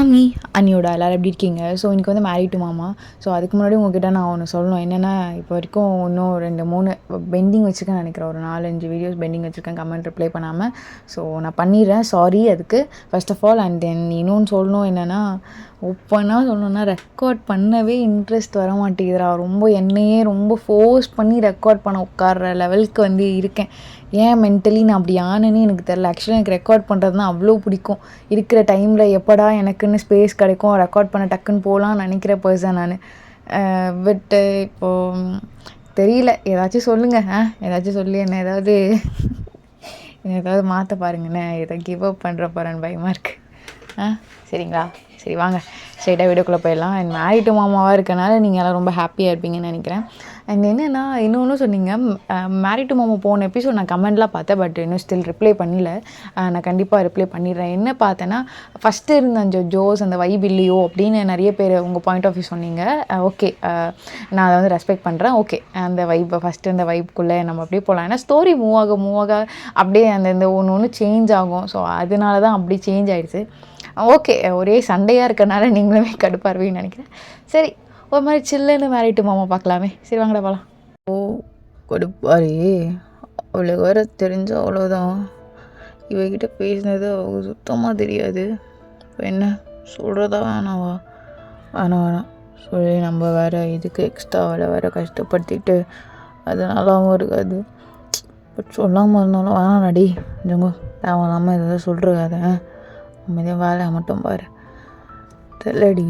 மாமி அண்ணியோட எல்லோரும் எப்படி இருக்கீங்க? ஸோ இன்றைக்கி வந்து மேரிட் டு மாமா. ஸோ அதுக்கு முன்னாடி உங்ககிட்ட நான் ஒன்று சொல்லணும். என்னென்னா, இப்போ வரைக்கும் இன்னும் 2, 3 பெண்டிங் வச்சுருக்கேன்னு நினைக்கிறேன். ஒரு 4, 5 வீடியோஸ் பெண்டிங் வச்சுருக்கேன் கமெண்ட் ரிப்ளை பண்ணாமல். ஸோ நான் பண்ணிடுறேன், சாரி அதுக்கு first of all. And then இன்னொன்று சொல்லணும், என்னென்னா ஓப்பனாக சொல்லணுன்னா ரெக்கார்ட் பண்ணவே இன்ட்ரெஸ்ட் வர மாட்டேங்குதுடா. ரொம்ப என்னையே ரொம்ப ஃபோர்ஸ் பண்ணி ரெக்கார்ட் பண்ண உட்கார்ற லெவலுக்கு வந்து இருக்கேன். ஏன் மென்டலி நான் அப்படி ஆனேன்னு எனக்கு தெரில. ஆக்சுவலாக எனக்கு ரெக்கார்ட் பண்ணுறதுனா அவ்வளோ பிடிக்கும். இருக்கிற டைமில் எப்படா எனக்குன்னு ஸ்பேஸ் கிடைக்கும் ரெக்கார்ட் பண்ண டக்குன்னு போகலான்னு நினைக்கிற பர்சன் நான். பட்டு இப்போது தெரியல, ஏதாச்சும் சொல்லுங்கள். ஏதாச்சும் சொல்லி என்ன ஏதாவது மாற்ற பாருங்கண்ணே. எதை கிவ் அப் பண்ணுற போகிறேன்னு பயமாக இருக்குது. சரிங்களா? சரி வாங்க ஸ்ட்ரைட்டாக வீடியோக்குள்ளே போயிடலாம். அண்ட் மேரிட் டு மாமாவாக இருக்கனால நீங்கள் எல்லாம் ரொம்ப ஹாப்பியாக இருப்பீங்கன்னு நினைக்கிறேன். அண்ட் என்னென்னா, இன்னொன்று சொன்னீங்க, மேரிட் டு மாமா போன எபிசோட் நான் கமெண்ட்லாம் பார்த்தேன். பட் இன்னும் ஸ்டில் ரிப்ளை பண்ணல. நான் கண்டிப்பாக ரிப்ளை பண்ணிடுறேன். என்ன பார்த்தேன்னா, ஃபஸ்ட்டு இருந்த அந்த ஜோஸ் அந்த வைப் இல்லையோ அப்படின்னு நிறைய பேர் உங்கள் பாயிண்ட் ஆஃப் வியூ சொன்னீங்க. ஓகே, நான் அதை வந்து ரெஸ்பெக்ட் பண்ணுறேன். ஓகே, அந்த வைப்பை ஃபஸ்ட்டு அந்த வைப்புக்குள்ளே நம்ம அப்படியே போகலாம். ஏன்னா ஸ்டோரி மூவ் ஆக அப்படியே அந்த ஒன்று சேஞ்ச் ஆகும். ஸோ அதனால தான் அப்படி சேஞ்ச் ஆகிடுச்சு. ஓகே, ஒரே சண்டையாக இருக்கனால நீங்களுமே கடுப்பாருவீங்கன்னு நினைக்கிறேன். சரி, ஒரு மாதிரி சில்லுன்னு மேரிட் டு மாமா பார்க்கலாமே. சரி வாங்கடா போகலாம். கடுப்பாரி அவளுக்கு வேறு தெரிஞ்ச அவ்வளோதான். இவகிட்ட பேசினது அவளுக்கு சுத்தமாக தெரியாது. இப்போ என்ன சொல்கிறதா வேணாவா? வேணாம் சொல்லி நம்ம வேறு இதுக்கு எக்ஸ்ட்ரா வேறு கஷ்டப்படுத்திட்டு அதனாலும் இருக்காது. பட் சொல்லாமல் இருந்தாலும் வேணாடி கொஞ்சம் தேவையில்லாமல் எதாவது சொல்லிருக்காத. அமைதியாக வேலையை மட்டும் பாரு. தெரியலடி,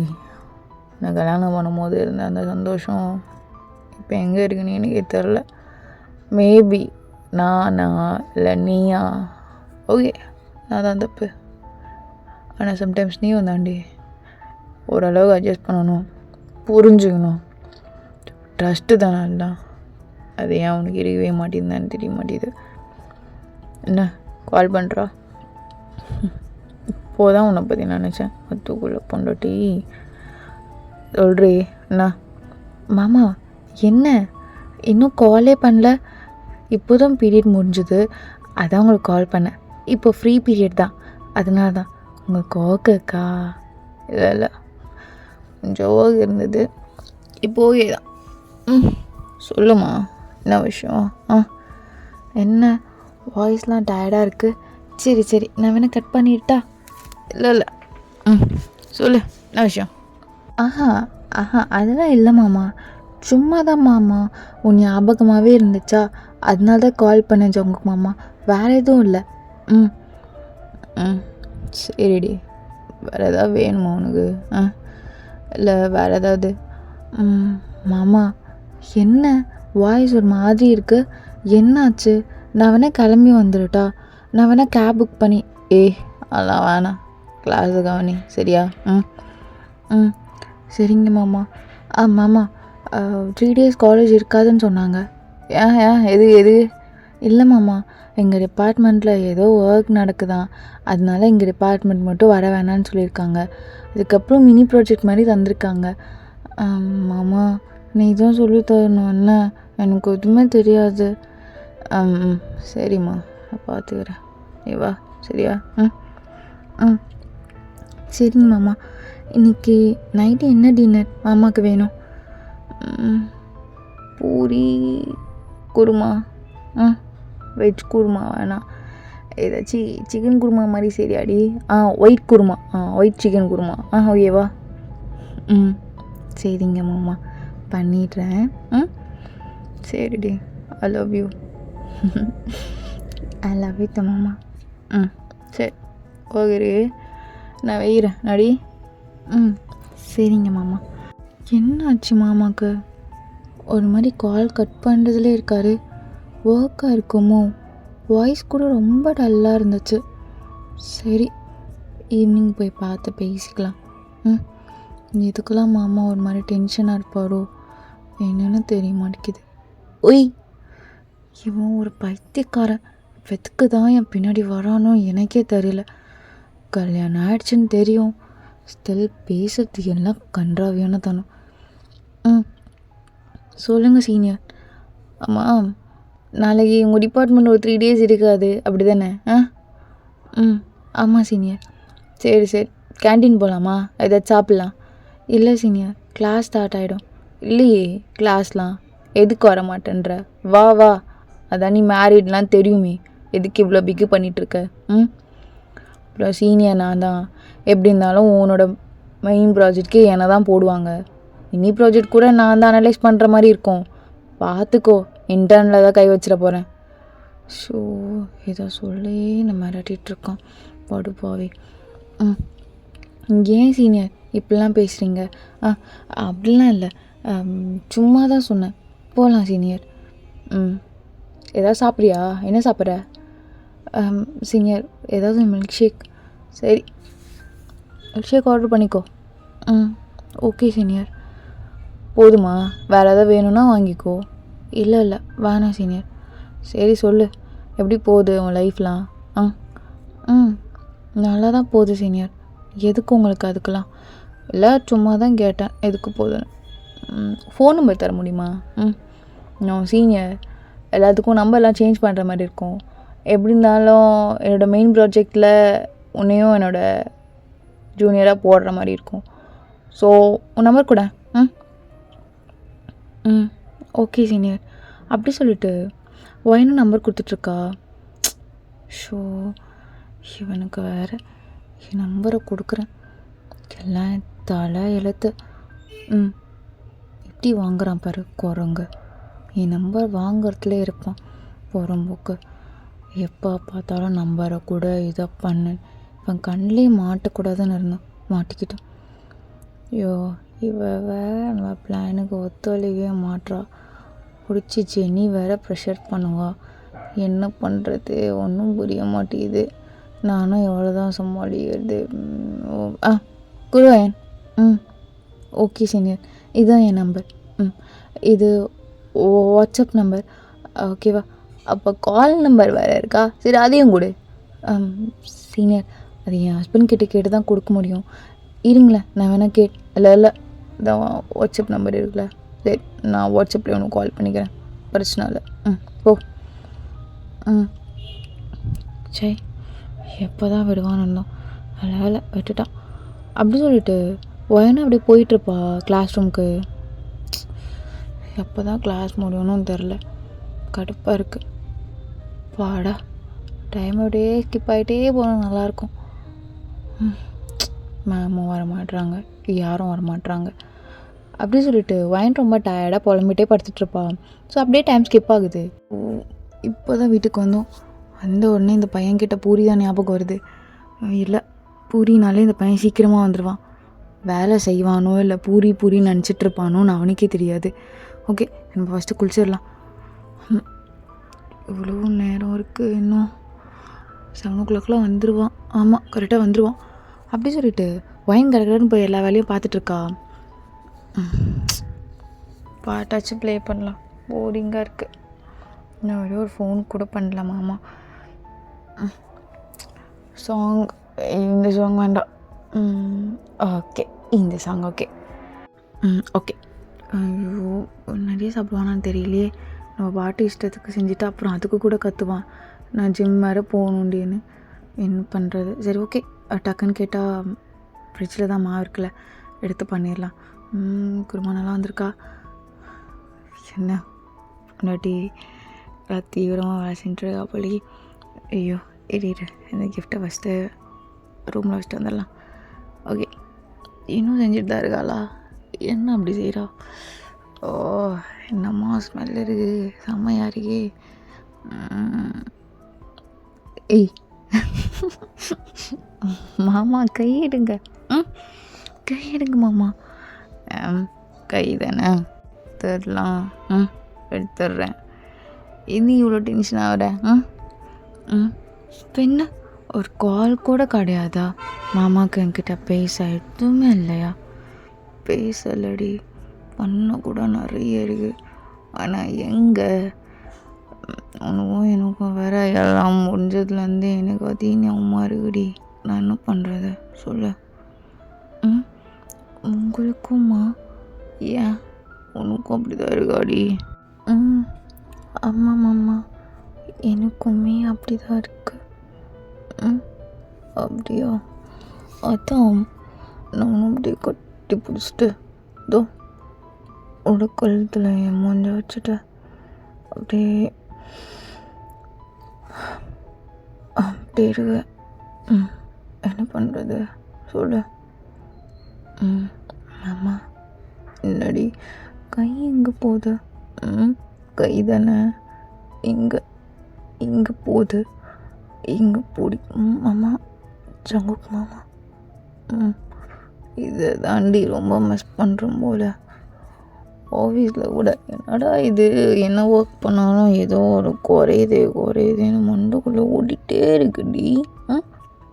நான் கல்யாணம் பண்ணும்போது இருந்த அந்த சந்தோஷம் இப்போ எங்கே இருக்குன்னு எனக்கே தெரில. மேபி நானா இல்லை நீயா, ஓகே நான் தான் தப்பு. ஆனால் சம்டைம்ஸ் நீயும் தாண்டி ஓரளவுக்கு அட்ஜஸ்ட் பண்ணணும், புரிஞ்சுக்கணும். ட்ரஸ்ட்டு தானே எல்லாம். அது ஏன் உனக்கு இருக்கவே மாட்டேங்குதான்னு தெரிய மாட்டேங்குது. என்ன கால் பண்ணுறா? இப்போதான் உன்னை பற்றி நினச்சேன். அத்துக்குள்ளே பொண்டாட்டி சொல்கிறே. என்ன மாமா, என்ன இன்னும் காலே பண்ணல? இப்போ தான் பீரியட் முடிஞ்சுது, அதான் உங்களுக்கு கால் பண்ணேன். இப்போ ஃப்ரீ பீரியட் தான், அதனால தான் உங்களுக்கு ஓகேக்கா. இல்லை கொஞ்சம் ஓகே இருந்தது, இப்போ ஓகே தான். சொல்லுமா, என்ன விஷயம்? என்ன வாய்ஸ்லாம் டயர்டாக இருக்குது? சரி நான் வேணால் கட் பண்ணிட்டா? இல்லை சொல்லு, என்ன விஷயம்? ஆஹா அதெல்லாம் இல்லை மாமா, சும்மா தான் மாமா. உன் ஞாபகமாகவே இருந்துச்சா, அதனால தான் கால் பண்ணேன் உங்களுக்கு மாமா, வேறு எதுவும் இல்லை. சரிடி, வேறு ஏதாவது வேணுமா உனக்கு? இல்லை வேறு ஏதாவது? மாமா என்ன வாய்ஸ் ஒரு மாதிரி இருக்குது, என்னாச்சு? நான் வேணால் கிளம்பி வந்துடட்டா? நான் வேணால் கேப் புக் பண்ணி அதெல்லாம் வேணாம், கிளாஸு கவனி சரியா? சரிங்க மாமா. மாமா 3 days காலேஜ் இருக்காதுன்னு சொன்னாங்க. எது? இல்லை மாமா, எங்கள் டிபார்ட்மெண்ட்டில் ஏதோ ஒர்க் நடக்குதான், அதனால எங்கள் டிபார்ட்மெண்ட் மட்டும் வர வேணான்னு சொல்லியிருக்காங்க. அதுக்கப்புறம் மினி ப்ராஜெக்ட் மாதிரி தந்திருக்காங்க. மாமா நீ தான் சொல்லி தரணும். என்ன, எனக்கு எதுவுமே தெரியாது. சரிம்மா, நான் பார்த்துக்கிறேன், நீ வா சரியா? சரிங்க மாமா. இன்றைக்கி நைட்டு என்ன டின்னர் மாமாவுக்கு வேணும்? பூரி குருமா. வெஜ் குருமா வேணாம், ஏதாச்சும் சிக்கன் குருமா மாதிரி சரியாடி? White korma, white chicken korma. ஓகேவா? சரிங்க மாமா, பண்ணிடுறேன். சரிடி, I love you. I love you த மாமா. சரி ஓகே, நான் வைக்கிறேன் நடி. சரிங்க மாமா. என்னாச்சு மாமாவுக்கு? ஒரு மாதிரி கால் கட் பண்ணுறதுலே இருக்கார். ஒர்க்காக இருக்குமோ? வாய்ஸ் கூட ரொம்ப டல்லாக இருந்துச்சு. சரி, ஈவினிங் போய் பார்த்து பேசிக்கலாம். இதுக்கெல்லாம் மாமா ஒரு மாதிரி டென்ஷனாக இருப்பாரோ என்னன்னு தெரிய மாட்டேங்குது. ஒய், இவன் ஒரு பைத்தியக்காரன். வெத்துக்கு தான் என் பின்னாடி வரானோ எனக்கே தெரியல. கல்யாணம் ஆயிடுச்சுன்னு தெரியும், ஸ்டில் பேசுறது எல்லாம் கன்றாவியான தானோ. சொல்லுங்கள் சீனியர். ஆமாம், நாளைக்கு உங்கள் டிபார்ட்மெண்ட் ஒரு 3 days இருக்காது அப்படி தானே? ஆமாம் சீனியர். சரி கேன்டீன் போகலாமா? ஏதாச்சும் சாப்பிட்லாம். இல்லை சீனியர், கிளாஸ் ஸ்டார்ட் ஆகிடும். இல்லையே கிளாஸ்லாம், எதுக்கு வர மாட்டேன்ற? வா வா. அதான் நீ மேரீட்லாம் தெரியுமே, எதுக்கு இவ்வளோ பிக்கு பண்ணிகிட்ருக்க? அப்புறம் சீனியர் நான் தான். எப்படி இருந்தாலும் உன்னோட மெயின் ப்ராஜெக்ட்க்கு என்னை தான் போடுவாங்க. மினி ப்ராஜெக்ட் கூட நான் தான் அனலைஸ் பண்ணுற மாதிரி இருக்கும். பார்த்துக்கோ, இன்டர்னில் தான் கை வச்சிட போகிறேன். ஷோ, ஏதோ சொல்லி நான் மிரட்டிகிட்ருக்கான் படுப்பாவே. ஏன் சீனியர் இப்படிலாம் பேசுகிறீங்க? அப்படிலாம் இல்லை, சும்மா தான் சொன்னேன். போகலாம் சீனியர். ஏதாவது சாப்பிட்றியா? என்ன சாப்பிட்ற? சீனியர் ஏதாவது மில்க் ஷேக். சரி, மில்க் ஷேக் ஆர்டர் பண்ணிக்கோ. Okay senior. போதுமா? வேறு எதாவது வேணும்னா வாங்கிக்கோ. இல்லை இல்லை வேணாம் சீனியர். சரி சொல்லு, எப்படி போகுது உன் லைஃப்லாம்? நல்லா தான் போகுது சீனியர். எதுக்கு உங்களுக்கு அதுக்கெலாம்? இல்லை சும்மா தான் கேட்டேன் எதுக்கு போகுதுன்னு. ஃபோன் நம்பர் தர முடியுமா? நான் சீனியர், எல்லாத்துக்கும் நம்பர்லாம் சேஞ்ச் பண்ணுற மாதிரி இருக்கும். எப்படி இருந்தாலும் என்னோடய மெயின் ப்ராஜெக்டில் உன்னையும் என்னோடய ஜூனியராக போடுற மாதிரி இருக்கும். ஸோ உன் நம்பர் கூட. Okay senior. அப்படி சொல்லிட்டு ஒயனும் நம்பர் கொடுத்துட்ருக்கா. ஷோ, இவனுக்கு வேறு என் நம்பரை கொடுக்குறேன். எல்லாம் தலை எழுத்து. எப்படி வாங்குறான் பாரு குரங்கு. என் நம்பர் வாங்குறதுல இருப்பான் புறம்போக்கு. எப்போ பார்த்தாலும் நம்பரை கூட இதை பண்ணு. இவன் கண்ணிலே மாட்டக்கூடாதுன்னு இருந்தோம், மாட்டிக்கிட்டோம். ஐயோ, இவ வேற நம்ம பிளானுக்கு ஒத்துழைவே மாட்றா. பிடிச்சி ஜெனி வேற ப்ரெஷர் பண்ணுவா. என்ன பண்ணுறது ஒன்றும் புரிய மாட்டேங்குது. நானும் எவ்வளோ தான் சமாளிக்கிறது. குருவாயன். ஓகே சீனியர், இதுதான் என் நம்பர். இது வாட்ஸ்அப் நம்பர். ஓகேவா? அப்போ கால் நம்பர் வேறு இருக்கா? சரி அதையும் கொடு. சீனியர், அது என் ஹஸ்பண்ட் கிட்டே கேட்டு தான் கொடுக்க முடியும். இருங்களேன், நான் வேணால் இல்லை இதான் வாட்ஸ்அப் நம்பர் இருக்குல்ல. சரி, நான் வாட்ஸ்அப்பில் ஒன்று கால் பண்ணிக்கிறேன், பிரச்சனை இல்லை. போ. சரி, எப்போ தான் விடுவான்னு இருந்தோம், வேலை விட்டுட்டான். அப்படி சொல்லிட்டு ஒயனும் அப்படியே போயிட்டுருப்பா கிளாஸ் ரூமுக்கு. எப்போ தான் கிளாஸ் முடியணும்னு தெரில, கடுப்பாக இருக்குது. பாடா, டைம் அப்படியே ஸ்கிப் ஆகிட்டே போனால் நல்லாயிருக்கும். மேமும் வர மாட்டுறாங்க, யாரும் வர மாட்டுறாங்க. அப்படி சொல்லிட்டு ஒயன் ரொம்ப டயர்டாக புலம்பிகிட்டே படுத்துட்ருப்பா. ஸோ அப்படியே டைம் ஸ்கிப் ஆகுது. இப்போ தான் வீட்டுக்கு வந்தோம். வந்த உடனே இந்த பையன்கிட்ட பூரி தான் ஞாபகம் வருது. இல்லை, பூரினாலே இந்த பையன் சீக்கிரமாக வந்துடுவான். வேலை செய்வானோ இல்லை பூரின்னு நினச்சிட்ருப்பானோன்னு அவனுக்கே தெரியாது. ஓகே, நம்ம ஃபஸ்ட்டு குளிச்சிடலாம். இவ்வளோ நேரம் இருக்குது, இன்னும் 7 o'clock வந்துடுவான். ஆமாம், கரெக்டாக வந்துடுவான். அப்படி சொல்லிட்டு ஒயின் கரெக்டான்னு போய் எல்லா வேலையும் பார்த்துட்ருக்கா. பாட்டாச்சும் ப்ளே பண்ணலாம், போரிங்காக இருக்குது. இன்னும் ஒரே ஒரு ஃபோன் கூட பண்ணலாமாம்மா. சாங், இந்த சாங் வேண்டாம். ஓகே, இந்த சாங் ஓகே. ஓகே. ஐயோ, நிறைய சாப்பிடுவானான்னு தெரியலையே. நம்ம பாட்டு இஷ்டத்துக்கு செஞ்சுட்டு அப்புறம் அதுக்கு கூட கற்றுவான். நான் ஜிம் வேறு போகணுண்டின்னு என்ன பண்ணுறது? சரி ஓகே, டக்குன்னு கேட்டால் ஃப்ரிட்ஜில் தான் மாவு இருக்குல்ல, எடுத்து பண்ணிடலாம். குருமா நல்லா வந்திருக்கா? என்ன முன்னாடி தீவிரமாக வேலை செஞ்சுருக்கா போலி. ஐயோ, இரு இந்த கிஃப்ட்டை ஃபஸ்ட்டு ரூமில் வச்சுட்டு வந்துடலாம். ஓகே, இன்னும் செஞ்சுட்டு தான் இருக்காளா? என்ன அப்படி செய்கிறா? ஓ, என்னம்மா ஸ்மெல் இருக்குது, செம்மையாக இருக்கே. ஏய் மாமா, கையெடுங்க. கையெடுங்க மாமா. கை தானே, தரலாம். எடுத்துடுறேன். இது இவ்வளோ டென்ஷன் ஆகிற? இப்போ என்ன, ஒரு கால் கூட கிடையாதா மாமாவுக்கு? என்கிட்ட பேச எதுவுமே இல்லையா? பேசலடி, பண்ண கூட நிறைய இருக்குது. ஆனால் எங்கே, உனக்கும் எனக்கும் வேற எல்லாம் முடிஞ்சதுலேருந்து எனக்கு அதிகமாக இருக்குடி. நான் என்ன பண்ணுறது சொல்லு? உங்களுக்குமா? ஏன், உனக்கும் அப்படி தான் இருக்காடி? ஆமாம் மாமா, எனக்குமே அப்படி தான் இருக்கு. அப்படியா? அதான் நானும் அப்படியே கட்டி பிடிச்சிட்டு இதோ கழுத்தில் என் மூஞ்ச வச்சுட்டு அப்படியே அப்படி இருக்கேன். என்ன பண்ணுறது சொல்லு. ஆமா என்னடி கை எங்கே போகுது? கை தானே இங்கே போகுது, இங்கே போடி. மாமா ஜங்குக் மாமா. இதை தாண்டி ரொம்ப மிஸ் பண்ணுறோம் போல். ஆஃபீஸில் கூட என்னடா இது, என்ன ஒர்க் பண்ணாலும் ஏதோ ஒரு குறையுதுன்னு மண்டக்குள்ளே ஓடிட்டே இருக்குடி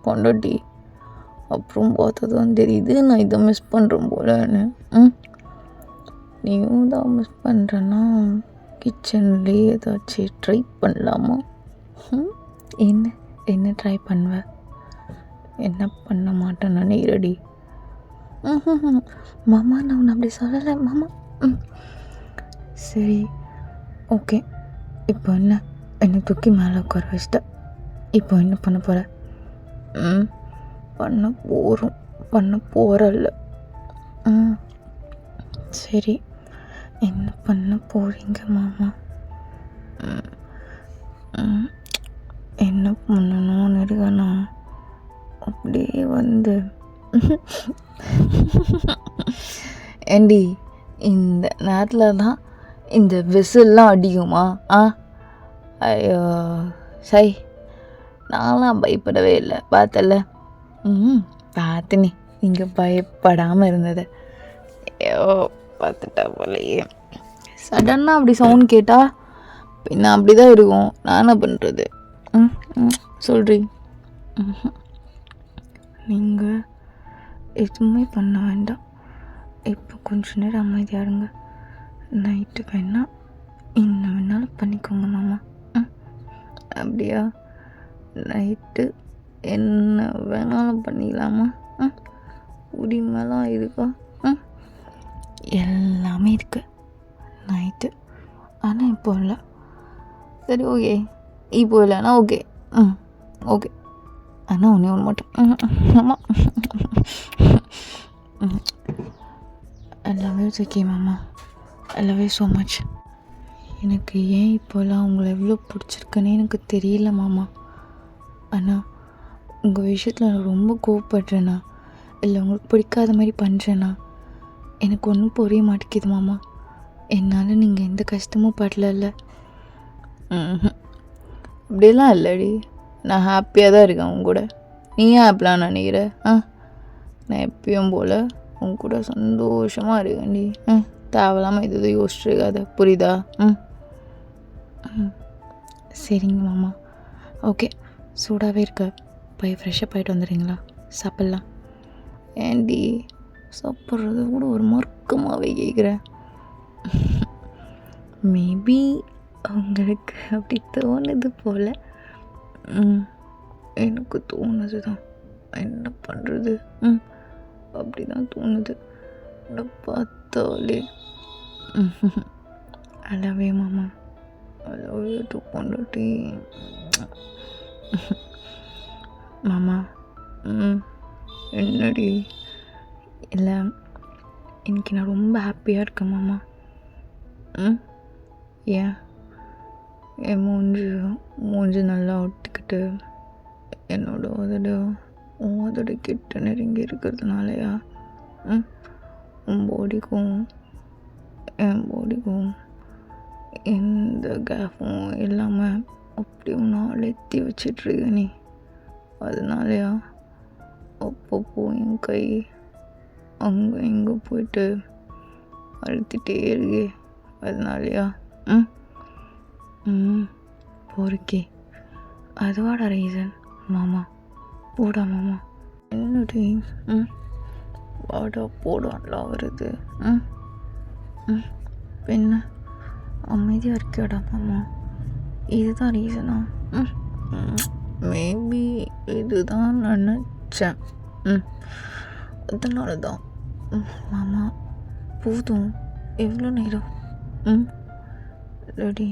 பொண்டாட்டி. அப்புறம் பார்த்தா தான் தெரியுது நான் இதை மிஸ் பண்ணுறேன் போலன்னு. நீயும் தான் மிஸ் பண்ணுறேன்னா கிச்சன்லேயே ஏதாச்சும் ட்ரை பண்ணலாமா? என்ன ட்ரை பண்ணுவேன்? என்ன பண்ண மாட்டேன்னு நினைக்கிறடி? மாமா நான் உன்னை அப்படி சொல்லலை மாமா. சரி ஓகே, இப்போ என்னை தூக்கி மேலே உட்கார வச்சிட்ட. இப்போ என்ன பண்ண போகிற? பண்ண போகிறல்ல. சரி என்ன பண்ண போகிறீங்க மாமா? என்ன பண்ணணும்னு இருக்கனா அப்படியே வந்து ஏண்டி இந்த நேரத்தில் தான் இந்த விசில்லாம் அடிக்குமா? ஐயோ சை, நான்லாம் பயப்படவே இல்லை, பார்த்தல. பார்த்துனே இங்கே பயப்படாமல் இருந்தது. ஐயோ பார்த்துட்டா போலையே. சடன்னாக அப்படி சவுண்ட் கேட்டா பின்ன அப்படி தான் இருக்கும். நான் என்ன பண்ணுறது? சொல்கிறீ. நீங்கள் எதுவுமே பண்ண வேண்டாம். இப்போ கொஞ்ச நேரம் அமைதியாக இருங்க. நைட்டு வேணால் இன்னும் வேணாலும் பண்ணிக்கோங்க மாமா. அப்படியா? நைட்டு என்ன வேணாலும் பண்ணிக்கலாமா? உரிமைலாம் இருக்கா? எல்லாமே இருக்கு நைட்டு. ஆனால் இப்போ இல்லை. சரி ஓகே, இப்போ இல்லைன்னா ஓகே. ஓகே, ஆனால் ஒன்று மட்டும். ஆமாம், I love you Zaki மாமா. I love you so much. எனக்கு ஏன் இப்போலாம் உங்களை எவ்வளோ பிடிச்சிருக்குன்னு எனக்கு தெரியல மாமா. ஆனால் உங்கள் விஷயத்தில் நான் ரொம்ப கோவப்படுறேண்ணா, இல்லை உங்களுக்கு பிடிக்காத மாதிரி பண்ணுறேண்ணா, எனக்கு ஒன்றும் புரிய மாட்டேங்குது மாமா. என்னால் நீங்கள் எந்த கஷ்டமும் படலல்ல. அப்படிலாம் இல்லடி, நான் ஹாப்பியாக தான் இருக்கேன் உங்க கூட. நீ ஏன் ஹாப்பிலாம் நினைக்கிற? நான் எப்பயும் போல் உங்க கூட சந்தோஷமாக இருக்கேன்டி. தேவையில்லாமல் இது யோசிச்சுருக்காத, புரியுதா? சரிங்க மாமா. ஓகே, சூடாகவே இருக்க, போய் ஃப்ரெஷ்ஷாக போயிட்டு வந்துடுறீங்களா? சாப்பிட்லாம். ஏண்டி சாப்பிட்றது கூட ஒரு மறுக்கமாகவே கேட்குறேன். மேபி அவங்களுக்கு அப்படி தோணுது போல். எனக்கு தோணுது தான், என்ன பண்ணுறது? அப்படி தான் தோணுது பார்த்தாலே. அளவே மாமா, அளவே கொண்டுட்டி மாமா. என்னடி? இல்லை, இன்னைக்கு நான் ரொம்ப ஹாப்பியாக இருக்கேன் மாமா. ஏன் என் மூஞ்சி நல்லா ஒட்டிக்கிட்டு என்னோட உதட கிட்ட நெருங்கி இருக்கிறதுனாலயா? உன் பாடிக்கும் என் பாடிக்கும் எந்த கேஃபும் இல்லாமல் அப்படியும் நான் எத்தி வச்சிட்ருக்க நீ, அதனாலயா? அப்பப்போ என் கை அங்கே இங்கே போயிட்டு அழுத்திட்டே இருக்கே, அதனாலயா? பொறுக்கி அதுவாடா ரீசன் மாமா. போடா மாமா. என்னடி வாடா போடான்லாம் வருது. என்ன அமைதியாக இருக்கியாடா மாமா? இதுதான் ரீசனா? மேபி இதுதான் நினச்சேன். அதனால தான் மாமா. போதும், எவ்வளோ நேரம்? ரெடி,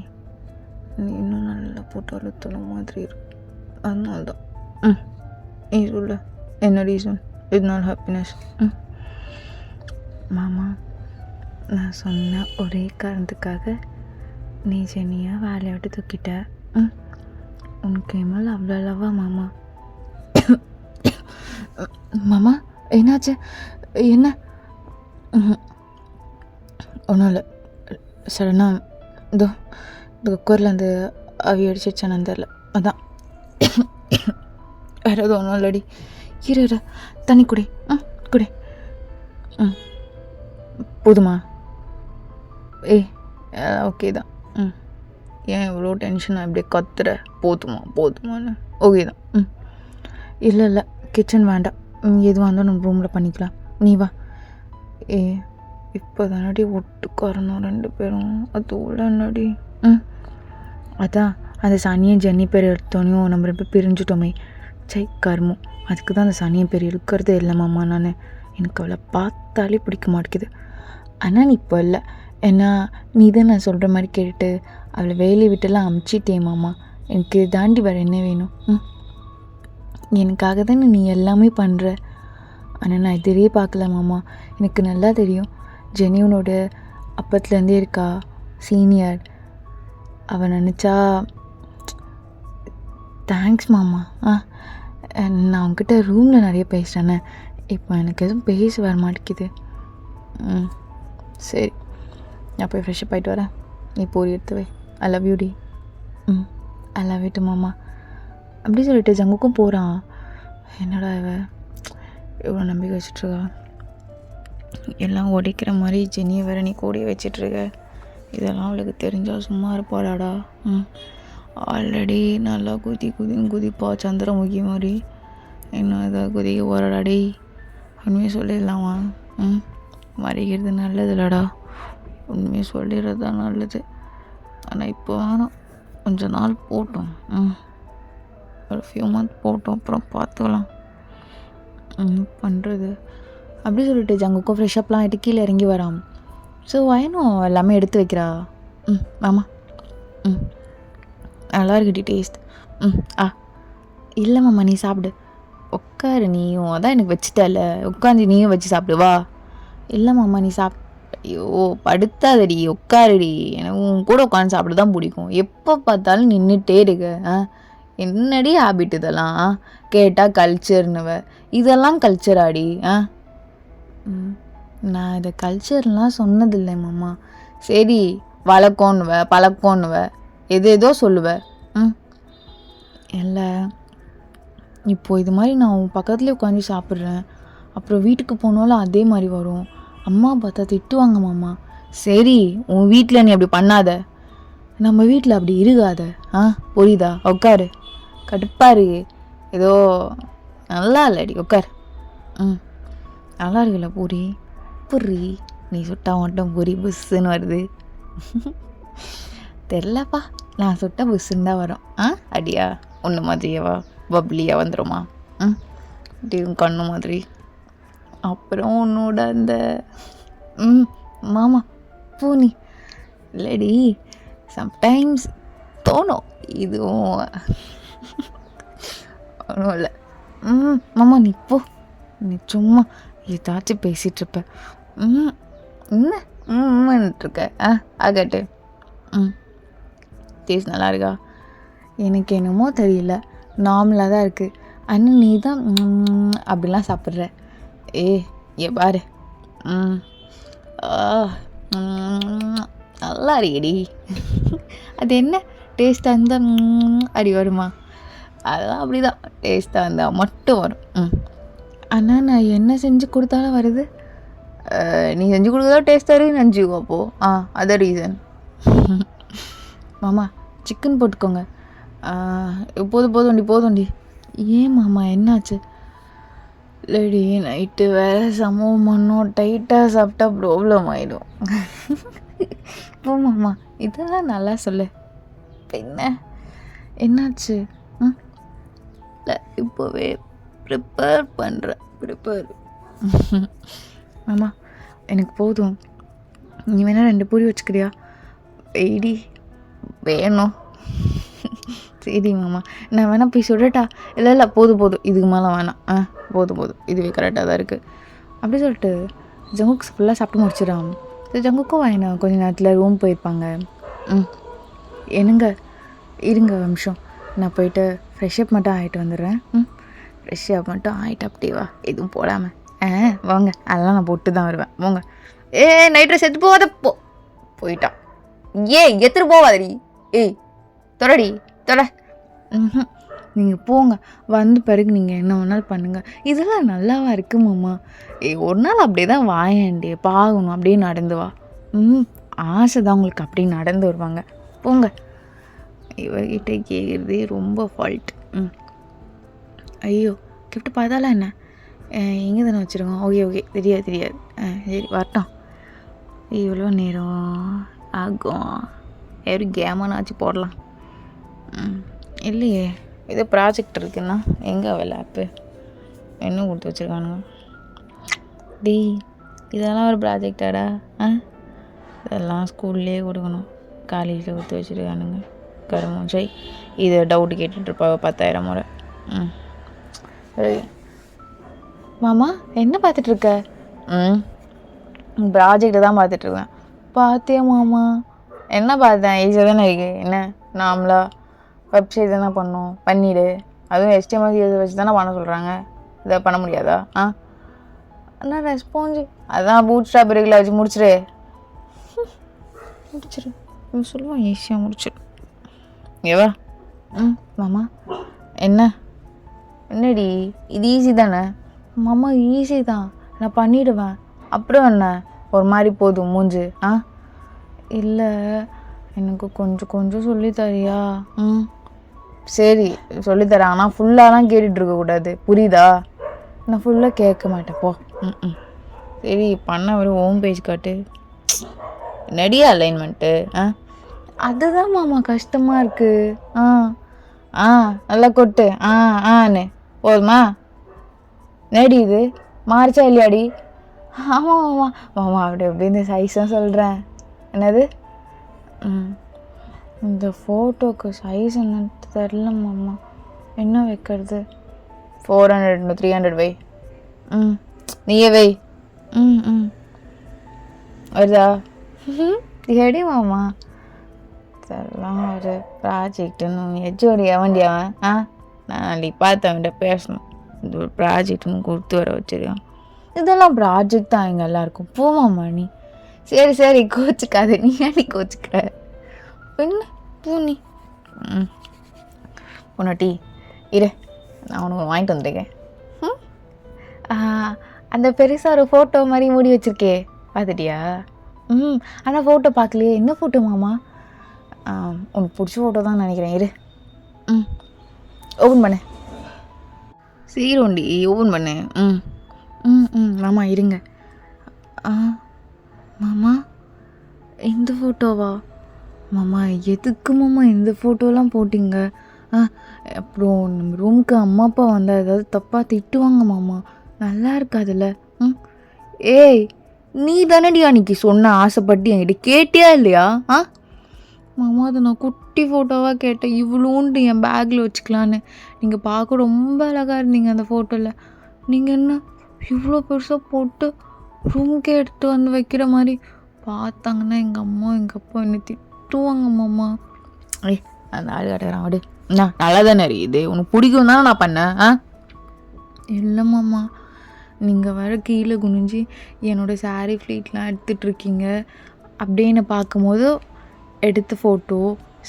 நீ இன்னும் நல்லா போட்டு அழுத்தணும் மாதிரி இருக்கும், அதனால தான். நீ சொல்ல என்ன ரீசன்? இதனால் ஹாப்பினஸ். மாமா, நான் சொன்ன ஒரே காரணத்துக்காக நீ ஜெனியை வேலையை விட்டு தூக்கிட்ட. உனக்கு எம்எல் அவ்வளோ லவா மாமா? மாமா என்னாச்சு? என்ன? ஒன்றும் இல்லை. சடனாக இந்த குக்கர்லேருந்து அவி அடிச்சிடுச்சானு தெரில, அதான். வேறு எதுவும் ஒன்றும் இல்லடி. இரு தண்ணி குடி. குடி. போதுமா? ஓகே தான். ஏன் இவ்வளோ டென்ஷன் அப்படியே கத்துற? போதுமான்னு ஓகே தான். இல்லை கிச்சன் வேண்டாம், எதுவாக இருந்தாலும் நம்ம ரூமில் பண்ணிக்கலாம். நீ வா. இப்போ தானடி ஒட்டுக்காரணும் 2 பேரும், அது உள்ளடி. அதான் அந்த சனியன் ஜென்னி பேர் எடுத்தோனையும் நம்ம 2 பேர் பிரிஞ்சுட்டோமே. கர்மம். அதுக்கு தான் அந்த சனியன் பேர் இருக்கிறதே இல்லை மாமா. நான் எனக்கு அவளை பார்த்தாலே பிடிக்க மாட்டேங்குது. ஆனால் நீ இப்போ இல்லை, ஏன்னா நீ தான் நான் சொல்கிற மாதிரி கேட்டுட்டு அவளை வேலையை விட்டுலாம் அமுச்சிட்டே மாமா. எனக்கு தாண்டி வேறு என்ன வேணும்? எனக்காக தானே நீ எல்லாமே பண்ணுற. ஆனால் நான் எதிரே பார்க்கல மாமா. எனக்கு நல்லா தெரியும், ஜெனியூனோட அப்பத்துலேருந்தே இருக்கா, சீனியர். அவன் நினச்சா. தேங்க்ஸ் மாமா. நான் அவங்ககிட்ட ரூமில் நிறைய பேசுகிறேன்னே, இப்போ எனக்கு எதுவும் பேச வர மாட்டேங்குது. சரி, நான் போய் ஃப்ரெஷ்ஷப் ஆகிட்டு வரேன். நீ போய் எடுத்து வை. ஐ லவ் யூ டி. ஐ லவ் யூ டு மாமா. அப்படி சொல்லிட்டு ஜங்குக்கும் போகிறான். என்னடா இவ்வளோ நம்பிக்கை வச்சிட்ருக்கா? எல்லாம் உடைக்கிற மாதிரி ஜெனியை வேற நீ கூடிய வச்சிட்ருக்க. இதெல்லாம் அவளுக்கு தெரிஞ்சால் சும்மா இருப்பாளாடா. ஆல்ரெடி நல்லா குதிப்பா சந்திரமுகி மாதிரி. இன்னும் எதாவது குதிக்க போகிறாடாடி. உண்மையை சொல்லிடலாமா? மறைக்கிறது நல்லது இல்லைடா, உண்மையை சொல்லிடுறது தான் நல்லது. ஆனால் இப்போ வேணாம், கொஞ்ச நாள் போட்டோம். ஒரு ஃபியூ மந்த் போட்டோம், அப்புறம் பார்த்துக்கலாம் பண்ணுறது. அப்படி சொல்லிட்டு ஜங்குக்கும் ஃப்ரெஷ்அப்லாம் ஆகிட்டு கீழே இறங்கி வரான். ஸோ வயனும் எல்லாமே எடுத்து வைக்கிறா. ஆமா. நல்லா இருக்குடி டேஸ்ட். இல்லை மாமா, நீ சாப்பிடு. உட்காரு நீயும், அதான் எனக்கு வச்சுட்டல, உட்காந்து நீயும் வச்சு சாப்பிடு வா. இல்லை மாமா நீ ஐயோ படுத்தாதடி, உட்காருடி. எனக்கு உன் கூட உட்காந்து சாப்பிட தான் பிடிக்கும். எப்போ பார்த்தாலும் நின்றுட்டே இருக்க. என்னடி ஹேபிட் இதெல்லாம்? கேட்டால் கல்ச்சர்னுவ. இதெல்லாம் கல்ச்சராடி? நான் இதை கல்ச்சர்லாம் சொன்னதில்லை மாமா. சரி, வழக்கம்னுவ பழக்கம்னுவ ஏதோ சொல்லுவ. இல்லை, இப்போது இது மாதிரி நான் உன் பக்கத்துலேயே உட்காந்து சாப்பிட்றேன், அப்புறம் வீட்டுக்கு போனாலும் அதே மாதிரி வரும். அம்மா பார்த்தா திட்டுவாங்க மாமா. சரி, உன் வீட்டில் நீ அப்படி பண்ணாத, நம்ம வீட்டில் அப்படி இருக்காத. புரியுதா? உட்காரு. கடுப்பாரு ஏதோ நல்லா இல்லடி, உட்கார். நல்லா இருக்குல்ல பூரி? புரி நீ சுட்டா மட்டும் பூரி புஸ்ஸுன்னு வருது. தெரிலப்பா, நான் சுட்டா புஸ்ஸுன்னு தான் வரும். அடியா ஒன்று மாதிரியவா பப்ளியாக வந்துடுமா? கண்ணு மாதிரி. அப்புறம் உன்னோட அந்த மாமா பூனி இல்லடி, சம்டைம்ஸ் தோணும். இதுவும் ஒன்றும் இல்லை. மாமா நீ போ, நீ சும்மா ஏதாச்சும் பேசிகிட்ருப்ப. என்னன்னுட்டுருக்க? ஆகட்டு. டேஸ்ட் நல்லா இருக்கா? எனக்கு என்னமோ தெரியல, நார்மலாக தான் இருக்குது. ஆனால் நீ தான் அப்படிலாம் சாப்பிட்ற. ஏ பாரு. நல்லா இருக்கடி. அது என்ன டேஸ்ட்டாக இருந்தால் அப்படி வருமா? அதெல்லாம் அப்படி தான், டேஸ்ட்டாக இருந்தால் மட்டும் வரும். ஆனால் நான் என்ன செஞ்சு கொடுத்தாலும் வருது. நீ செஞ்சு கொடுக்குறதா டேஸ்ட்டாக இருக்குன்னு நினச்சிக்கோ அப்போது. அதான் ரீசன். மாமா சிக்கன் போட்டுக்கோங்க. போதும்டி. ஏன் மாமா என்னாச்சு? இல்லடி, நைட்டு வேறு சம்பவம் பண்ணோம், டைட்டாக சாப்பிட்டா ப்ராப்ளம் ஆகிடும். போ மாமா, இதெல்லாம் நல்லா சொல்லு. என்னாச்சு? இல்லை, இப்போவே ப்ரிப்பேர் பண்ணுறேன். மாமா எனக்கு போதும். நீ வேணா 2 பூரி வச்சுக்கிறியா? வெயிடி வேணும். சரி மாமா, நான் வேணா போய் சொல்லட்டா? இல்லை போதும் இதுக்கு மேலே வேணாம். போதும் இதுவே கரெக்டாக தான் இருக்குது அப்படி சொல்லிட்டு ஜங்குக்கு ஃபுல்லாக சாப்பிட்டு முடிச்சிடான். ஸோ ஜங்குக்கும் வாங்கினா கொஞ்சம் நேரத்தில் ரூம் போயிருப்பாங்க. என்னங்க இருங்க நிமிஷம், நான் போயிட்டு ஃப்ரெஷ்அப் மட்டும் ஆகிட்டு வந்துடுறேன். ஃப்ரெஷ்அப் மட்டும் ஆகிட்டு அப்படியே வா, எதுவும் போடாமல். வாங்க, அதெல்லாம் நான் போட்டு தான் வருவேன். வாங்க. நைட் ட்ரெஸ் எடுத்து போகாத போயிட்டான். எடுத்துட்டு போவாதடி. தொடடி தொட. நீங்கள் போங்க, வந்த பிறகு நீங்கள் என்ன வேணாலும் பண்ணுங்கள். இதெல்லாம் நல்லாவா இருக்கு மாமா? ஒரு நாள் அப்படியே தான் வாயேண்டி, பார்க்கணும் அப்படியே நடந்து வா. ஆசை தான் உங்களுக்கு அப்படியே நடந்து வருவாங்க. போங்க. இவகிட்ட கேட்குறதே ரொம்ப ஃபால்ட். ஐயோ கிஃப்ட் பார்த்தாலாம் என்ன, எங்கே தானே வச்சுருக்கோம்? ஓகே தெரியாது. சரி வரட்டும். இவ்வளோ நேரம் ஆகும், எவ்வளோ கேமானாச்சு போடலாம். இல்லையே, ஏதோ ப்ராஜெக்ட் இருக்குன்னா எங்கே லேப்பு என்ன கொடுத்து வச்சுருக்கானுங்க? இதெல்லாம் ஒரு ப்ராஜெக்டாடா? இதெல்லாம் ஸ்கூல்லேயே கொடுக்கணும், காலேஜில் கொடுத்து வச்சுருக்கானுங்க. கருமூச்சை. இதை டவுட்டு கேட்டுட்ருப்பாங்க 10,000 முறை. மாமா என்ன பார்த்துட்ருக்க? ப்ராஜெக்டை தான் பார்த்துட்ருக்கேன். பார்த்தியா மாமா? என்ன பார்த்தேன்? ஈஸியாக தானே இருக்கு. என்ன நாமளா வெப்சைட் தானே பண்ணோம், பண்ணிவிடு. அதுவும் HTML வச்சு தானே பண்ண சொல்கிறாங்க, இதை பண்ண முடியாதா? ஆனால் ரெஸ்பான்ஸு அதான் பூட் ஸ்டாப் இருக்குல்ல, வச்சு முடிச்சிரு. சொல்லுவான் ஈஸியாக முடிச்சிடு. ஏவா? மாமா என்னடி இது ஈஸி தானே? மாமா ஈஸி தான், நான் பண்ணிவிடுவேன். அப்புறம் என்ன ஒரு மாதிரி போதும் மூஞ்சு? இல்லை எனக்கு கொஞ்சம் சொல்லித்தரியா? சரி சொல்லித்தரேன், ஆனால் ஃபுல்லாலாம் கேட்டுட்ருக்கக்கூடாது, புரியுதா? நான் ஃபுல்லாக கேட்க மாட்டேன் போ. சரி பண்ண வரும் ஹோம் பேஜ் காட்டு. நடியா அலைன்மெண்ட்டு? அதுதான் மாமா கஷ்டமாக இருக்குது. நல்லா கொட்டு. ஆன்னு போதுமா? நடி இது மாறிச்சா இல்லையாடி? ஆமாம் மாமா அப்படி இந்த சைஸ் தான் சொல்கிறேன். என்னது? இந்த ஃபோட்டோக்கு சைஸ் என்னன்னு தெரில மாமா, என்ன வைக்கிறது? 400 300 வை. நீயே வை. வருதா? எடி மாமா, இதெல்லாம் ஒரு ப்ராஜெக்டுன்னு எஜ்ஜோடி அவன்டி அவன். நான் அன்றைக்கி பார்த்து அவன்கிட்ட பேசணும், இது ஒரு ப்ராஜெக்ட்னு கொடுத்து வர வச்சுருக்கான். இதெல்லாம் ப்ராஜெக்ட் தான் எங்கள் எல்லாருக்கும். போமாம்மா நீ. சரி கோச்சிக்காத. நீ கோச்சிக்கிற என்ன பூ நீ? பொண்ணாட்டி இரு, நான் உனக்கு வாங்கிட்டு வந்துருக்கேன். அந்த பெருசாக ஒரு ஃபோட்டோ மாதிரி மூடி வச்சுருக்கே, பார்த்துட்டியா? ஆனால் ஃபோட்டோ பார்க்கலையே. என்ன ஃபோட்டோ மாமா? உனக்கு பிடிச்ச ஃபோட்டோ தான் நினைக்கிறேன். இரு, ஓப்பன் பண்ணு. சீரோண்டி ஓப்பன் பண்ணு. மாமா இருங்க. மாமா இந்த ஃபோட்டோவா? மாமா எதுக்கு மாமா இந்த ஃபோட்டோலாம் போட்டிங்க? அப்புறம் நம்ம ரூமுக்கு அம்மா அப்பா வந்தால் ஏதாவது தப்பாக திட்டுவாங்க மாமா, நல்லா இருக்காதுல்ல. ஏய் நீ தானடி அன்னைக்கு சொன்ன ஆசைப்பட்டு என்கிட்ட கேட்டியா இல்லையா? மாமா அதை நான் குட்டி ஃபோட்டோவாக கேட்டேன், இவ்வளோண்டு என் பேக்கில் வச்சுக்கலான்னு. நீங்கள் பார்க்க ரொம்ப அழகாக இருந்தீங்க அந்த ஃபோட்டோவில். நீங்கள் என்ன இவ்வளோ பெருசாக போட்டு ரூமுக்கே எடுத்து வந்து வைக்கிற மாதிரி? பார்த்தாங்கன்னா எங்கள் அம்மா எங்கள் அப்பா என்னை திட்டுவாங்க மாமா. அந்த ஆள் கட்டுறான் விடு. நல்லா தானே இருக்குது, உனக்கு பிடிக்கும் தானே நான் பண்ணேன். இல்லை மாமா, நீங்கள் வர கீழே குனிஞ்சு என்னோடய சாரீ ஃப்ளீட்லாம் எடுத்துகிட்ருக்கீங்க, அப்படின்னு பார்க்கும்போது எடுத்த ஃபோட்டோ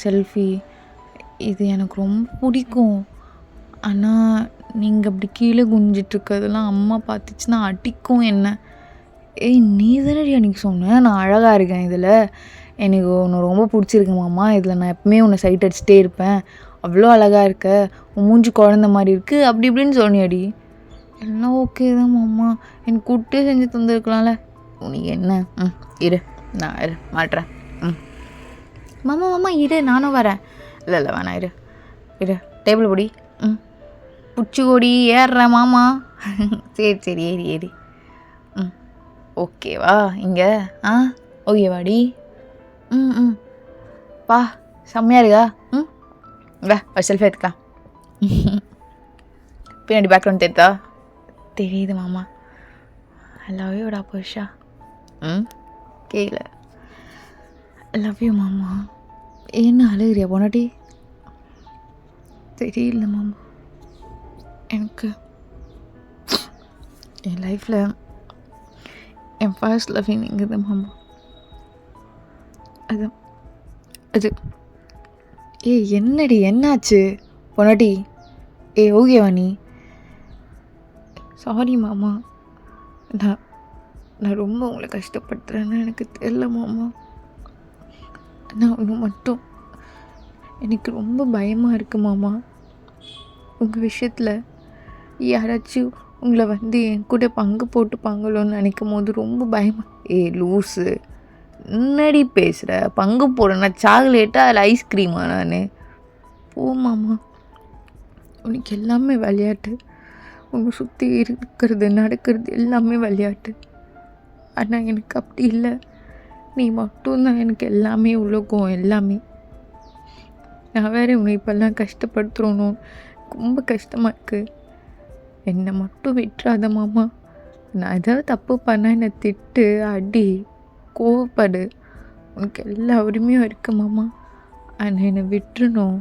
செல்ஃபி இது எனக்கு ரொம்ப பிடிக்கும். ஆனால் நீங்கள் அப்படி கீழே குனிஞ்சிட்ருக்கிறதெல்லாம் அம்மா பார்த்துச்சுன்னா அடிக்கும் என்ன. நீ தானடி அன்றைக்கி சொன்னேன் நான் அழகாக இருக்கேன், இதில் எனக்கு உன்னை ரொம்ப பிடிச்சிருக்கு மாமா, இதில் நான் எப்பவுமே உன்னை சைட் அடிச்சுட்டே இருப்பேன், அவ்வளோ அழகாக இருக்க, உன் மூஞ்சி குழந்த மாதிரி இருக்குது, அப்படி இப்படின்னு சொன்னியாடி. எல்லாம் ஓகே தான் மாமா, எனக்கு கூட்டே செஞ்சு தந்துருக்கலாம்ல. உனக்கு என்ன? இரு நான் மாட்டுறேன். மாமா இரு நானும் வரேன். இல்லை வேணாம், இரு டேபிள் பொடி. புச்சி கொடி ஏறுறேன் மாமா. சரி ஏறி. ஓகேவா இங்கே? ஓகேவாடி? பா செம்மையாக இருக்கா? வா ஒரு செல்ஃபி எடுத்துக்கலாம். பின்னாடி பேக்ரவுண்ட் தெரியுதா? தெரியுது மாமா. ஐ லவ் யூடா புருஷா. கேட்கல. ஐ லவ் யூ மாமா. என்ன அழுகிறியா பொண்டாட்டி? தெரியல மாமா, எனக்கு என் லைஃப்பில் என் ஃபர்ஸ்ட் லவ் இங்குது மாமா. அது அது என்னடி என்னாச்சு பொண்டாட்டி? ஓகேவா நீ? சாரி மாமா, நான் ரொம்ப உங்களை கஷ்டப்படுத்துகிறேன்னு எனக்கு தெரியல மாமா. நான் ஒன்று மட்டும் எனக்கு ரொம்ப பயமாக இருக்குது மாமா. உங்கள் விஷயத்தில் யாராச்சும் உங்களை என் கூட பங்கு போட்டுப்பாங்களோன்னு நினைக்கும் போது ரொம்ப பயமாக. லூஸு, என்னடி பேசுகிற? பங்கு போடுறேன்னா சாக்லேட்டா அதில் ஐஸ்கிரீமா? நான் போ மாமா, உனக்கு எல்லாமே விளையாட்டு. உன்னை சுற்றி இருக்கிறது நடக்கிறது எல்லாமே விளையாட்டு. ஆனால் எனக்கு அப்படி இல்லை. நீ மட்டும்தான் எனக்கு எல்லாமே உலகம் எல்லாமே. நான் வேறு உன்னை இப்போல்லாம் கஷ்டப்படுத்துகிறோன்னு ரொம்ப கஷ்டமாக இருக்குது. என்னை மட்டும் விட்டுறாத மாமா. நான் ஏதாவது தப்பு பண்ணால் என்னை திட்டு, அடி, கோவப்படு, உனக்கு எல்லா உரிமையும் இருக்குது மாமா. ஆனால் என்னை விட்டுறணும்.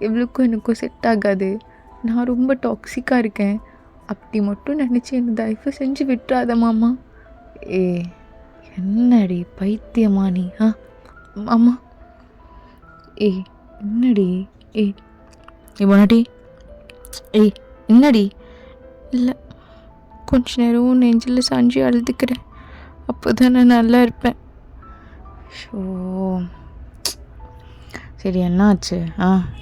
எவ்வளோக்கும் எனக்கும் செட் ஆகாது. நான் ரொம்ப டாக்ஸிக்காக இருக்கேன். அப்படி மட்டும் நினச்சி என்னை தயவு செஞ்சு விட்டுறாத மாமா. என்னடி பைத்தியமா நீ? மாமா என்னடி? பொண்டாட்டி என்னடி? இல்லை, கொஞ்ச நேரம் நெஞ்சில் சாஞ்சி அழுதுக்கிறேன். அப்போ தான் நான் நல்லா இருப்பேன். ஷோ சரி, என்னாச்சு?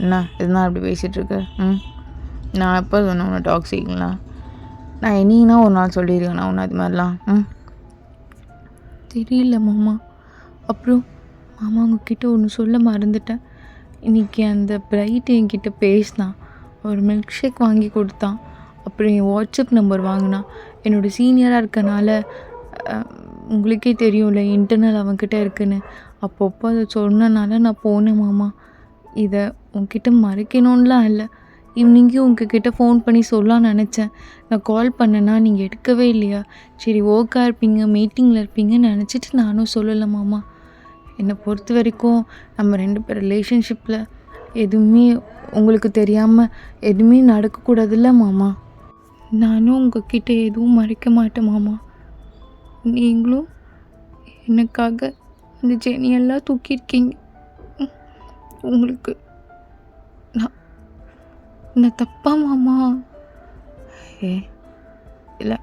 என்ன இதுதான் அப்படி பேசிகிட்ருக்க? நான் எப்போ சொன்னேன் உன்னை டாக்ஸிங்களா? நான் என்னன்னா ஒரு நாள் சொல்லியிருக்கேன் நான் உன்னை அது மாதிரிலாம். தெரியல மாமா. அப்புறம் மாமா உங்ககிட்ட ஒன்று சொல்ல மறந்துட்டேன். இன்றைக்கி அந்த பிரைட் என்கிட்ட பேசினான். ஒரு மில்க் ஷேக் வாங்கி கொடுத்தான். அப்புறம் என் வாட்ஸ்அப் நம்பர் வாங்கினான். என்னோடய சீனியராக இருக்கனால உங்களுக்கே தெரியும்ல இன்டர்னல் அவன்கிட்ட இருக்குன்னு. அப்பப்போ அதை சொன்னனால நான் போனேன் மாமா. இதை உங்ககிட்ட மறைக்கணும்லாம் இல்லை. ஈவினிங்கே உங்ககிட்ட ஃபோன் பண்ணி சொல்லலான்னு நினச்சேன். நான் கால் பண்ணேன்னா நீங்கள் எடுக்கவே இல்லையா? சரி ஓர்க்காக இருப்பீங்க, மீட்டிங்கில் இருப்பீங்கன்னு நினச்சிட்டு நானும் சொல்லலை மாமா. என்னை பொறுத்த வரைக்கும் நம்ம 2 பேர் ரிலேஷன்ஷிப்பில் எதுவுமே உங்களுக்கு தெரியாமல் எதுவுமே நடக்கக்கூடாதுல்ல மாமா. நானும் உங்ககிட்ட எதுவும் மறைக்க மாட்டேன் மாமா. நீங்களும் எனக்காக அந்த ஜெனியெல்லாம் தூக்கியிருக்கீங்க. உங்களுக்கு நான் தப்பா மாமா? இல்லை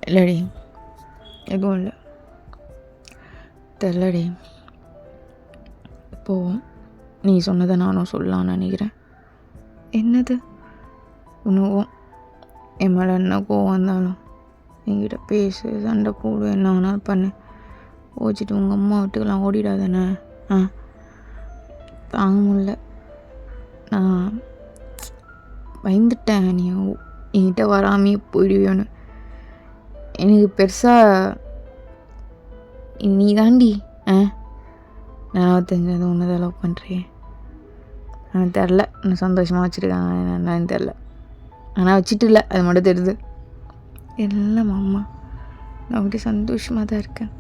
இல்லடி, எதுவும் இல்லை. தெரிலடி. இப்போது நீ சொன்னதை நானும் சொல்லலான்னு நினைக்கிறேன். என்னது? உனக்கும் என் மேலே என்ன கோவம் வந்தாலும் என்கிட்ட பேசு, சண்டை போடு, என்ன வேணாலும் பண்ணு. ஓச்சிட்டு உங்கள் அம்மா வீட்டுக்கெல்லாம் ஓடிடாதானே? தாங்க முடியல. நான் பயந்துட்டேன் நீ என்கிட்ட வராமையே போயிடுவியோன்னு. எனக்கு பெருசாக நீ தாண்டி நான் தெரிஞ்சது ஒன்று தான் லவ் பண்ணுறேன். எனக்கு தெரில, நான் சந்தோஷமாக வச்சுருக்காங்க என்னன்னு தெரில. ஆனால் வச்சுட்டு இல்லை, அது மட்டும் தெரியுது. இல்லை மாமா, நான் அப்படி சந்தோஷமாக தான் இருக்கேன்.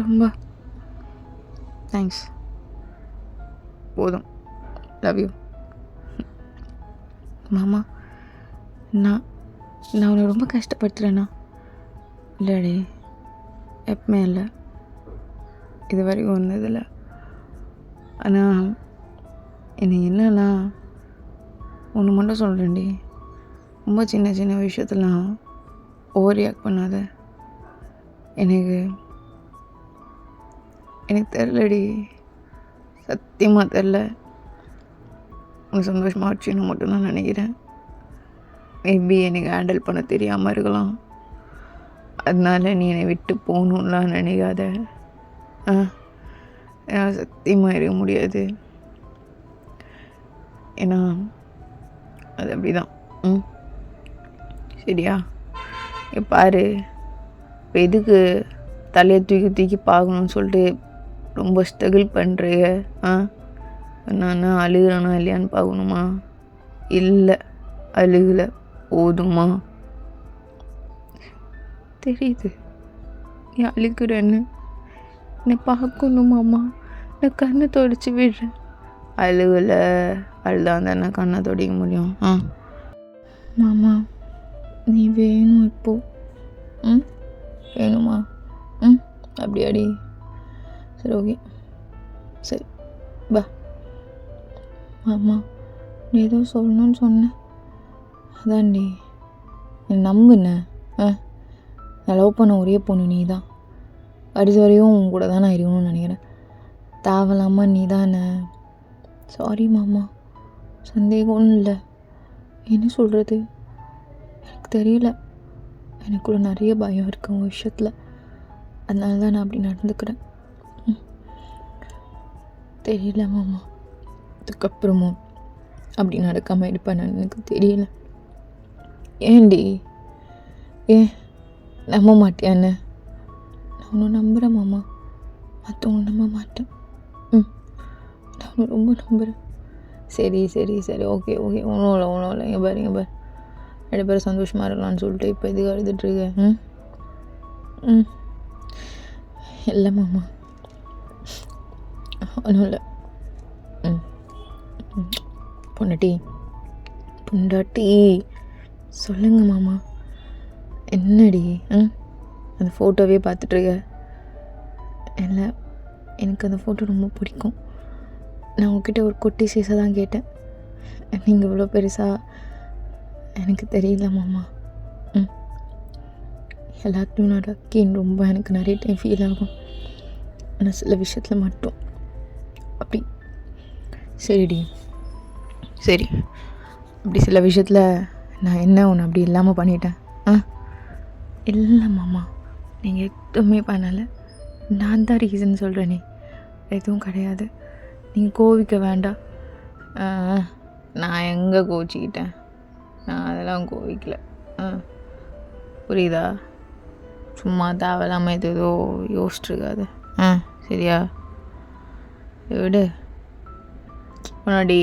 ரொம்ப தேங்க்ஸ். போதும். லவ் யூ மாமா. நான் உன்னை ரொம்ப கஷ்டப்படுத்துகிறேண்ணா? இல்லைடி, எப்பவுமே இல்லை. இது வரைக்கும் ஒன்றதில்லை. ஆனால் என்னை என்னன்னா ஒன்று மட்டும் சொல்கிறேன்டி. ரொம்ப சின்ன சின்ன விஷயத்தெல்லாம் ஓவர் ரியாக்ட் பண்ணாத. எனக்கு தெரிலடி, சத்தியமாக தெரில. உனக்கு சந்தோஷமாக வச்சுன்னு மட்டும் நான் நினைக்கிறேன். மேபி எனக்கு ஹேண்டில் பண்ண தெரியாமல் இருக்கலாம். அதனால நீ என்னை விட்டு போகணுன்னுலாம் நினைக்காத. என்னால் சத்தியமாக இருக்க முடியாது. ஏன்னா அது அப்படி தான். சரியா? பாரு, இப்போ எதுக்கு தலையை தூக்கி தூக்கி பார்க்கணுன்னு சொல்லிட்டு ரொம்ப ஸ்ட்ரகிள் பண்ணுறிய? நான் அழுகிறேனா இல்லையான்னு பார்க்கணுமா? இல்லை, அழுகலை, போதுமா? தெரியுது நீ அழுகிறேன்னு. என்னை பார்க்கணுமாம்மா? நான் கண்ணை தொடச்சி விடுறேன். அழுகலை, அழுதான் தானே கண்ணை தொடிக்க முடியும். மாமா நீ வேணும் இப்போ. வேணுமா? அப்படியாடி? சரி, ஓகே, சரி பா. மாமா நீ ஏதோ சொல்லணும்னு சொன்ன, அதான்டி நம்புன. நான் லவ் பண்ண ஒரே பொண்ணு நீ தான். கடைசி வரையும் உன் கூட தான் நான் இருக்கணும்னு நினைக்கிறேன். தேவலாமா நீ தானே? சாரி மாமா, சந்தேகம் இல்லை. என்ன சொல்கிறது எனக்கு தெரியல. எனக்குள்ள நிறைய பயம் இருக்குது உன் விஷயத்தில். அதனால தான் நான் அப்படி நடந்துக்கிறேன். தெரியல மாமா, அதுக்கப்புறமும் அப்படி நடக்காமல் இருப்பேன் நான். எனக்கு தெரியல. ஏண்டி? ஏன் நம்ப மாட்டியான்னு? நான் ஒன்று நம்புகிறேன் மாமா, மற்றவங்க நம்ப மாட்டேன். நான் ரொம்ப நம்புகிறேன். சரி சரி சரி, ஓகே ஓகே, ஒன்றும் இல்லை. இங்கே பாரு 2 பேரும் சந்தோஷமாக இருக்கலாம்னு சொல்லிட்டு இப்போ எதுக்கு அழுதுட்ருக்கேன்? இல்லை மாமா, ஒன்றும் இல்லை. பொண்டாட்டி சொல்லுங்க மாமா. என்னடி அந்த ஃபோட்டோவே பார்த்துட்ருக்க? இல்லை, எனக்கு அந்த ஃபோட்டோ ரொம்ப பிடிக்கும். நான் உங்ககிட்ட ஒரு குட்டி சீஸை தான் கேட்டேன். நீங்கள் இவ்வளோ பெருசாக எனக்கு தெரியல மாமா. எல்லாத்தையும் நான் லக்கின்னு ரொம்ப எனக்கு நிறைய டைம் ஃபீல் ஆகும். ஆனால் சில விஷயத்தில் மட்டும் அப்படி. சரிடி, சரி. அப்படி சில விஷயத்தில் நான் என்ன ஒன்று அப்படி இல்லாமல் பண்ணிட்டேன்? இல்லை மாமா, நீங்கள் எதுவுமே பண்ணலை. நான் தான் ரீசன் சொல்கிறேனே, எதுவும் கிடையாது. நீங்கள் கோவிக்க வேண்டாம். நான் எங்கே கோச்சிக்கிட்டேன்? நான் அதெல்லாம் கோவிக்கல. புரியுதா? சும்மா தேவையில்லாமல் ஏதோ யோசிச்சுருக்காது. சரியா? விடு. முன்னாடி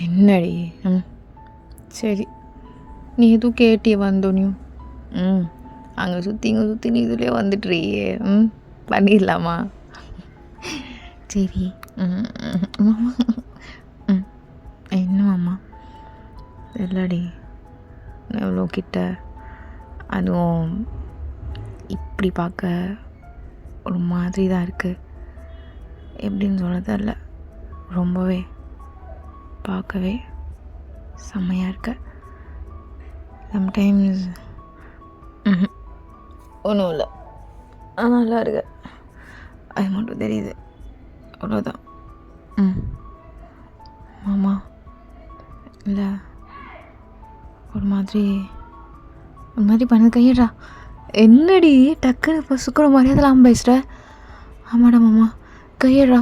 என்னடி? சரி, நீ எதுவும் கேட்டிய வந்தோனியும்? அங்கே சுற்றி நீ இதுலேயே வந்துட்டுறியே. பண்ணிடலாமா? சரி. என்ன மாமா? இல்லடி, எவ்வளோ கிட்ட, அதுவும் இப்படி பார்க்க ஒரு மாதிரி தான் இருக்குது. எப்படின்னு சொல்ல தெரில, ரொம்பவே பார்க்கவே செம்மையாக இருக்க. சம்டைம்ஸ் ஒன்றும் இல்லை, நல்லா இருக்கு, அது மட்டும் தெரியுது, அவ்வளோதான். மாமா இல்லை, ஒரு மாதிரி பண்ணது கையிடா. என்னடி டக்குன்னு இப்போ சுக்கர மரியாதைலாம் பேசுகிற? ஆமாடா மாமா, கையிடா.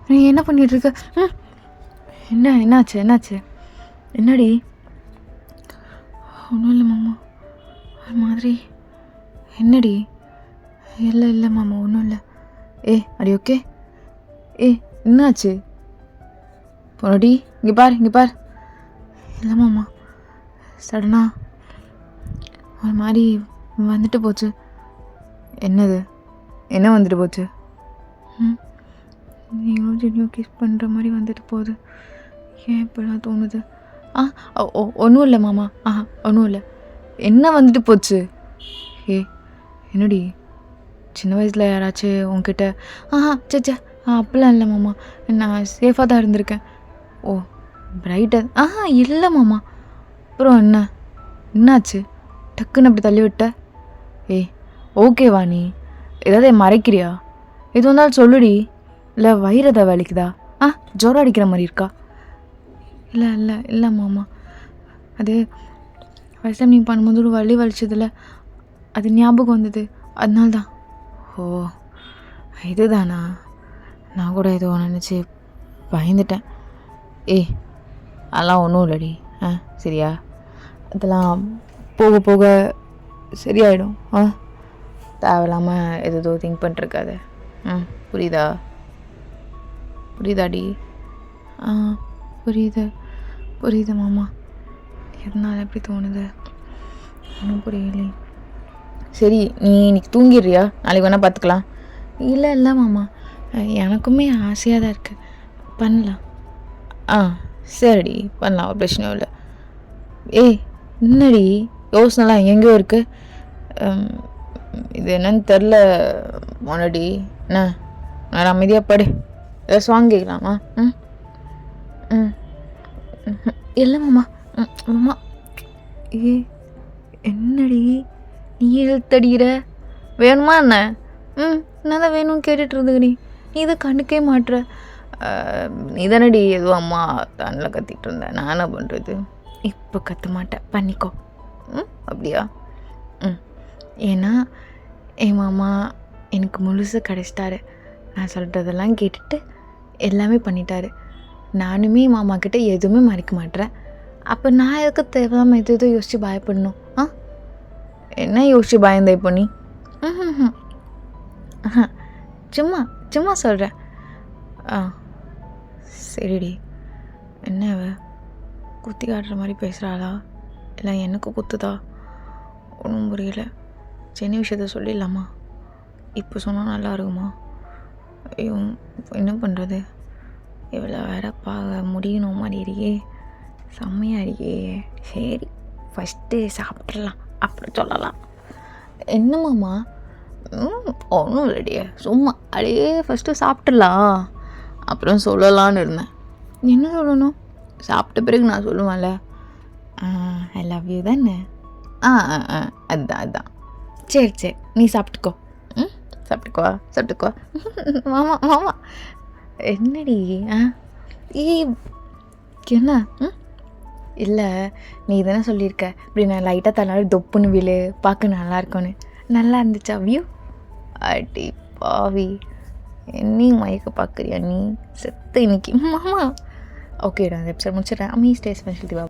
நீ என்ன பண்ணிகிட்ருக்க? என்னாச்சு? என்னடி? ஒன்றும் இல்லை மாமா, ஒரு மாதிரி. என்னடி? இல்லை மாமா, ஒன்றும் இல்லை. அடி ஓகே. என்னாச்சு? போனடி, இங்கே பார். இல்லை மாமா, சடனாக ஒரு மாதிரி வந்துட்டு போச்சு. என்னது? என்ன வந்துட்டு போச்சு? நீங்களும் ஜெனியும் கிஸ் பண்ணுற மாதிரி வந்துட்டு போகுது. ஏன் இப்படிலாம் தோணுது? ஒன்றும் இல்லை மாமா, ஒன்றும் இல்லை. என்ன வந்துட்டு போச்சு? என்னடி? சின்ன வயசில் யாராச்சும் உங்ககிட்ட சே அப்படிலாம் இல்லை மாமா, நான் சேஃபாக தான் இருந்திருக்கேன். பிரைட்டாக இல்லை மாமா. அப்புறம் என்னாச்சு? டக்குன்னு அப்படி தள்ளி விட்ட? ஓகேவா? நீ ஏதாவது மறைக்கிறியா? எது வந்தாலும் சொல்லுடி. இல்லை வயிறு ஏதாவது வலிக்குதா? ஜுரம் அடிக்கிற மாதிரி இருக்கா? இல்லை மாமா, அது ஃபர்ஸ்ட் டைம் நீ பண்ணும்போது ஒரு வலிச்சதில்ல, அது ஞாபகம் வந்தது, அதனால தான். இதுதானா? நான் கூட ஏதோ நினச்சி பயந்துட்டேன். அதெல்லாம் ஒன்றும் இல்லடி. சரியா? அதெல்லாம் போக போக சரியாயிடும். தேவையில்லாமல் ஏதோ திங்க் பண்ணிருக்காது. புரியுதா? புரியுதாடி? ஆ புரியுது புரியுது மாமா. எதனால் எப்படி தோணுது ஒன்றும் புரியலையே. சரி நீ இன்னைக்கு தூங்கிடுறியா? நாளைக்கு வேணால் பார்த்துக்கலாம். இல்லை இல்லை மாமா, எனக்குமே ஆசையாக தான் இருக்குது, பண்ணலாம். ஆ சரிடி, பண்ணலாம், ஒரு பிரச்சனையும் இல்லை. ஏய் என்னடி யோசனைலாம் எங்கேயோ இருக்குது? இது என்னன்னு தெரில மொனடி. என்ன நான் அமைதியாக படு, ஏதாச்சும் வாங்கிக்கலாமா? ம் ம் இல்லை மாமா. மாமா ஏ என்னடி நீ இழுத்தடிக்கிற? வேணுமா என்ன? என்ன தான் வேணும்னு கேட்டுட்டு இருந்துக்க நீ இதை கண்டுக்கவே மாட்டுற. நீ தானடி எதுவும் அம்மா தண்ணில் கத்திட்டு இருந்தேன், நான் என்ன பண்ணுறது? இப்போ கற்ற மாட்டேன், பண்ணிக்கோ. அப்படியா? ஏன்னா என் மாமா எனக்கு முழுசாக கிடச்சிட்டாரு. நான் சொல்கிறதெல்லாம் கேட்டுட்டு எல்லாமே பண்ணிட்டாரு. நானுமே மாமா கிட்டே எதுவுமே மறைக்க மாட்டேறேன். அப்போ நான் எதுக்கு தேவையில்லாமல் எது எதுவும் யோசித்து பயப்படணும்? என்ன யோசிச்சு பயந்த இப்போ நீ? சும்மா சும்மா சொல்கிறேன். சரிடி. என்ன அவ குத்தி காட்டுற மாதிரி பேசுகிறாளா இல்லை எனக்கு குத்துதா? ஒன்றும் புரியல. சின்ன விஷயத்த சொல்லிடலாமா? இப்போ சொன்னால் நல்லா இருக்குமா? ஐயோ என்ன பண்ணுறது? இவ்வளோ வேற முடியணும் மாதிரி இருக்கே, செம்மையாக இருக்கே. சரி ஃபஸ்ட்டு சாப்பிட்றலாம், அப்புறம் சொல்லலாம். என்னம்மாம்மா? ஒன்றும் இல்லைடியே, சும்மா அப்படியே ஃபஸ்ட்டு சாப்பிட்றலாம் அப்புறம் சொல்லலான்னு இருந்தேன். என்ன சொல்லணும்? சாப்பிட்ட பிறகு நான் சொல்லுவேன்ல, ஐ லவ் யூ தானே? அதுதான். சரி சரி நீ சாப்பிட்டுக்கோ. சாப்பிட்டுக்கோ. மாமா என்னடி? என்ன? இல்லை நீ தானே சொல்லியிருக்க இப்படி நான் லைட்டாக தன்னாலும் தொப்புன்னு விழு, பார்க்க நல்லா இருக்கும்னு. நல்லா இருந்துச்சா வியூ? அடி பாவி, என்னையும் மயக்க பார்க்குறியா நீ? செத்த இன்னைக்கு மாமா. ஓகேடா, அந்த எபிசோட் முடிச்சிடறேன். Stay special Diva.